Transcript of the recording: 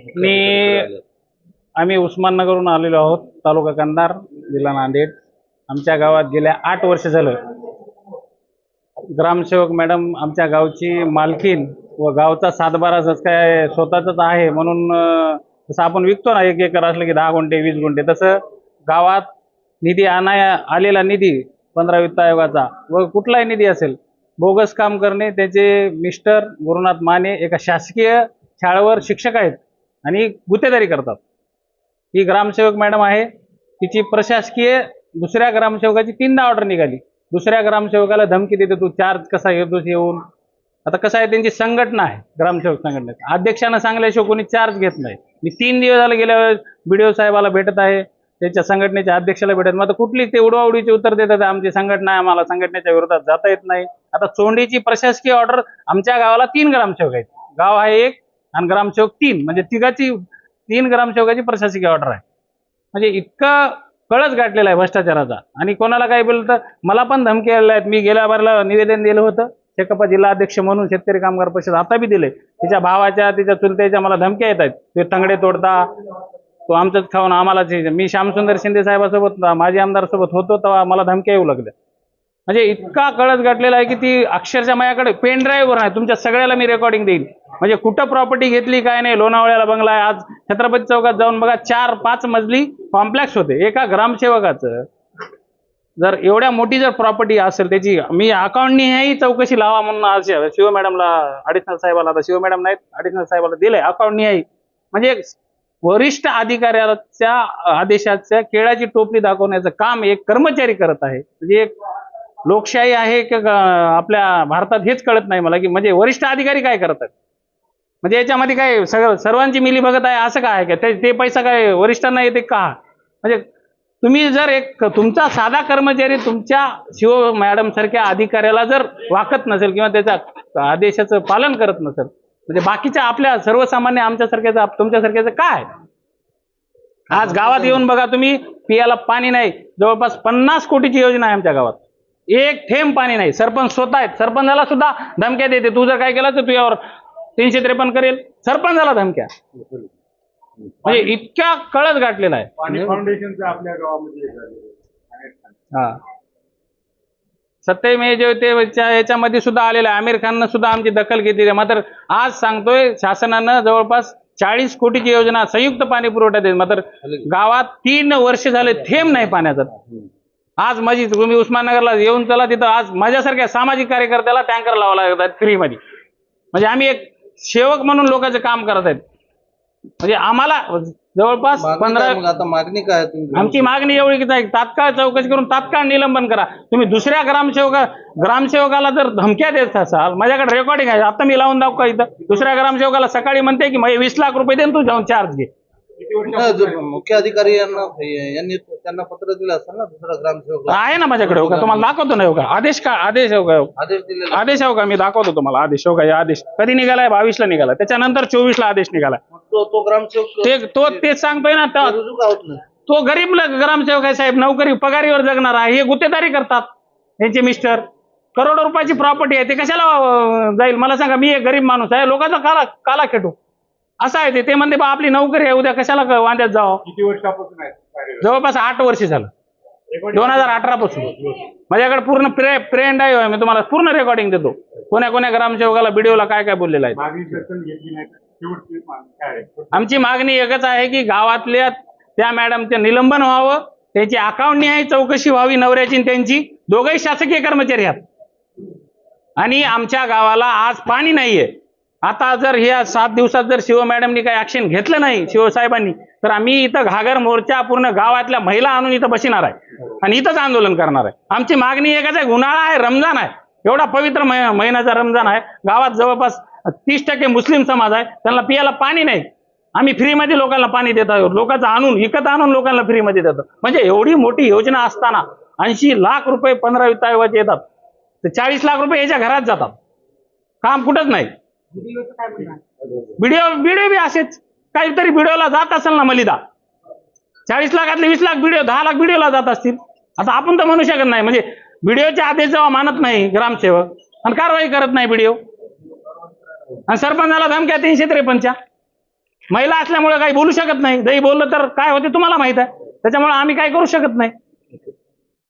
मी आम्ही उस्माननगरहून आलेलो आहोत, तालुका कंधार, जिल्हा नांदेड. आमच्या गावात गेल्या 8 वर्ष झालं ग्रामसेवक मॅडम आमच्या गावची मालकीन व गावचा सातबारा जसं काय स्वतःच आहे म्हणून जसं आपण विकतो ना 1 एकर असलं की 10 गुंठे 20 गुंठे, तसं गावात निधी आलेला निधी 15 वित्त आयोगाचा व कुठलाही निधी असेल बोगस काम करणे. त्याचे मिस्टर गुरुनाथ माने एका शासकीय शाळेवर शिक्षक आहेत आणि गुत्तेदारी करतात. ही ग्रामसेवक मॅडम आहे, तिची प्रशासकीय दुसऱ्या ग्रामसेवकाची 3दा ऑर्डर निघाली. दुसऱ्या ग्रामसेवकाला धमकी देते, तू चार्ज कसा घेतोस येऊन. आता कसं आहे, त्यांची संघटना आहे ग्रामसेवक संघटनेची, अध्यक्षांना सांगल्याशिवाय कोणी चार्ज घेत नाही. मी 3 दिवस झाले गेल्या वेळेस BDO साहेबाला भेटत आहे, त्याच्या संघटनेच्या अध्यक्षाला भेटत. मग आता कुठली ते उडवाउडीचे उत्तर देतात, आमची संघटना आहे, आम्हाला संघटनेच्या विरोधात जाता येत नाही. आता चोंडीची प्रशासकीय ऑर्डर, आमच्या गावाला 3 ग्रामसेवक आहेत, गाव आहे 1 आणि ग्रामसेवक 3, म्हणजे तिघाची 3 ग्रामसेवकाची प्रशासकीय ऑर्डर आहे. म्हणजे इतकं कळस गाठलेला आहे भ्रष्टाचाराचा. आणि कोणाला काय बोललं तर मला पण धमकी आलेल्या आहेत. मी गेल्या बारला निवेदन दिलं होतं, शेकापा जिल्हा अध्यक्ष म्हणून शेतकरी कामगार परिषद, आता बी दिले. तिच्या भावाच्या तिच्या चुलत्याच्या मला धमक्या येत आहेत, ते तंगडे तोडता, तो आमचंच खाऊन आम्हाला. मी श्यामसुंदर शिंदे साहेबासोबत माजी आमदार सोबत होतो तेव्हा मला धमक्या येऊ लागल्या. म्हणजे इतका कळस गाठलेला आहे की ती अक्षरशः माझ्याकडे पेन ड्राईव्हवर आहे, तुमच्या सगळ्याला मी रेकॉर्डिंग देईन. म्हणजे कुठं प्रॉपर्टी घेतली काय नाही. लोणावळ्याला बंगला आहे, आज छत्रपती चौकात जाऊन बघा 4-5 मजली कॉम्प्लेक्स होते. एका ग्रामसेवकाचं जर एवढ्या मोठी जर प्रॉपर्टी असेल त्याची मी अकाउंटनीही चौकशी लावा म्हणून आज शिव मॅडमला, ॲडिशनल साहेबाला, आता शिव मॅडम नाहीत, ॲडिशनल साहेबाला दिलंय अकाउंटनीही. म्हणजे वरिष्ठ अधिकाऱ्याच्या आदेशाच्या केळाची टोपली दाखवण्याचं काम एक कर्मचारी करत आहे. म्हणजे एक लोकशाही आहे की आपल्या भारतात हेच कळत नाही मला, की म्हणजे वरिष्ठ अधिकारी काय करतात. म्हणजे याच्यामध्ये काय सर्वांची मिली बघत आहे असं काय आहे का? ते पैसा काय वरिष्ठांना येते का? म्हणजे तुम्ही जर एक तुमचा साधा कर्मचारी तुमच्या शिव मॅडम सारख्या अधिकाऱ्याला जर वाकत नसेल किंवा त्याच्या आदेशाचं पालन करत नसेल, म्हणजे बाकीच्या आपल्या सर्वसामान्य आमच्यासारख्याचं तुमच्यासारख्याचं काय? आज गावात येऊन बघा तुम्ही, पियाला पाणी नाही. जवळपास 50 कोटीची योजना आहे आमच्या गावात, एक थेंब पाणी नाही. सरपंच स्वतः आहेत, सरपंचाला सुद्धा धमक्या देते, तू जर काय केलं तर तुझ्यावर 353 करेल. सरपंचाला धमक्या. म्हणजे इतक्या कळस गाठलेला आहे. पाणी फाउंडेशनचं आपल्या गावामध्ये हा, सत्यमेव जयतेच्या याच्यामध्ये सुद्धा आलेलं आहे. आमिर खाननं सुद्धा आमची दखल घेतली आहे. मात्र आज सांगतोय शासनानं जवळपास 40 कोटीची योजना संयुक्त पाणी पुरवठा देत, मात्र गावात 3 वर्ष झाले थेंब नाही पाण्याचा. आज माझी तुम्ही उस्माननगरला येऊन चला, तिथं आज माझ्यासारख्या सामाजिक कार्यकर्त्याला टँकर लावायला लागतात फ्रीमध्ये. म्हणजे आम्ही एक सेवक म्हणून लोकांचं काम करत आहेत. म्हणजे आम्हाला जवळपास 15. आता मागणी काय तुमची? आमची मागणी एवढीच आहे, तात्काळ चौकशी करून तात्काळ निलंबन करा. तुम्ही दुसऱ्या ग्रामसेवकाला जर धमक्या देत असाल, माझ्याकडे रेकॉर्डिंग आहे, आता मी लावून दाखव का इथं. दुसऱ्या ग्रामसेवकाला सकाळी म्हणते की 20 लाख रुपये दे, तू जाऊन चार्ज घे. मुख्य अधिकारी यांनी त्यांना पत्र दिलं असेल ना दुसरा ग्रामसेवक आहे ना माझ्याकडे. हो का, तुम्हाला दाखवतो ना. हो का, आदेश का आदेश हो का, आदेश दिलेला आदेश हो का, मी दाखवतो तुम्हाला आदेश. हो का, आदेश कधी निघालाय? 22 ला निघाला, त्याच्यानंतर 24 ला आदेश निघाला. तो ग्रामसेवक तेच सांगतोय ना, रुजू का होत नाही? तो गरीब ग्रामसेवक आहे साहेब, नोकरी पगारीवर जगणार आहे. हे गुत्तेदारी करतात, यांचे मिस्टर. करोडो रुपयाची प्रॉपर्टी आहे, ते कशाला जाईल मला सांगा. मी एक गरीब माणूस आहे, लोकांचा काला खेटू असं आहे ते म्हणते बा आपली नोकरी आहे, उद्या कशाला वांद्यात जावं. किती वर्षापासून आहे? जवळपास 8 वर्ष झालं, 2018 पासून. माझ्याकडे पूर्ण प्रेंड आहे, मी तुम्हाला पूर्ण रेकॉर्डिंग देतो. कोण्या ग्रामसेवकाला BDOला काय काय बोललेलं आहे. मागणी दर्शन घेतली नाही तर आमची मागणी एकच आहे की गावातल्या त्या मॅडमचे निलंबन व्हावं, त्यांची अकाउंटनी चौकशी व्हावी, नवऱ्याची त्यांची. दोघंही शासकीय कर्मचारी आहेत आणि आमच्या गावाला आज पाणी नाहीये. आता जर ह्या 7 दिवसात जर शिव मॅडमनी काही ऍक्शन घेतलं नाही, शिवसाहेबांनी, तर आम्ही इथं घागर मोर्चा पूर्ण गावातल्या महिला आणून इथं बसणार आहे आणि इथंच आंदोलन करणार आहे. आमची मागणी एकच आहे, उन्हाळा आहे, रमजान आहे, एवढा पवित्र महिन्याचा रमजान आहे. गावात जवळपास 30% मुस्लिम समाज आहे, त्यांना पियाला पाणी नाही. आम्ही फ्रीमध्ये लोकांना पाणी देत आहोत, लोकांचं विकत आणून लोकांना फ्रीमध्ये देतो. म्हणजे एवढी मोठी योजना असताना 80 लाख रुपये 15 वित्त आयोगाचे येतात, तर 40 लाख रुपये याच्या घरात जातात, काम कुठंच नाही. BDO बी असेच काहीतरी BDOला जात असेल ना मलिदा. 40 लाखातले 20 लाख BDO, 10 लाख BDOला जात असतील. आता आपण तर म्हणू शकत नाही. म्हणजे BDOच्या आदेश जेव्हा मानत नाही ग्रामसेवक आणि कारवाई करत नाही BDO, आणि सरपंचाला धमक्या 353च्या. महिला असल्यामुळे काही बोलू शकत नाही. जरी बोललं तर काय होते तुम्हाला माहित आहे. त्याच्यामुळे आम्ही काही करू शकत नाही.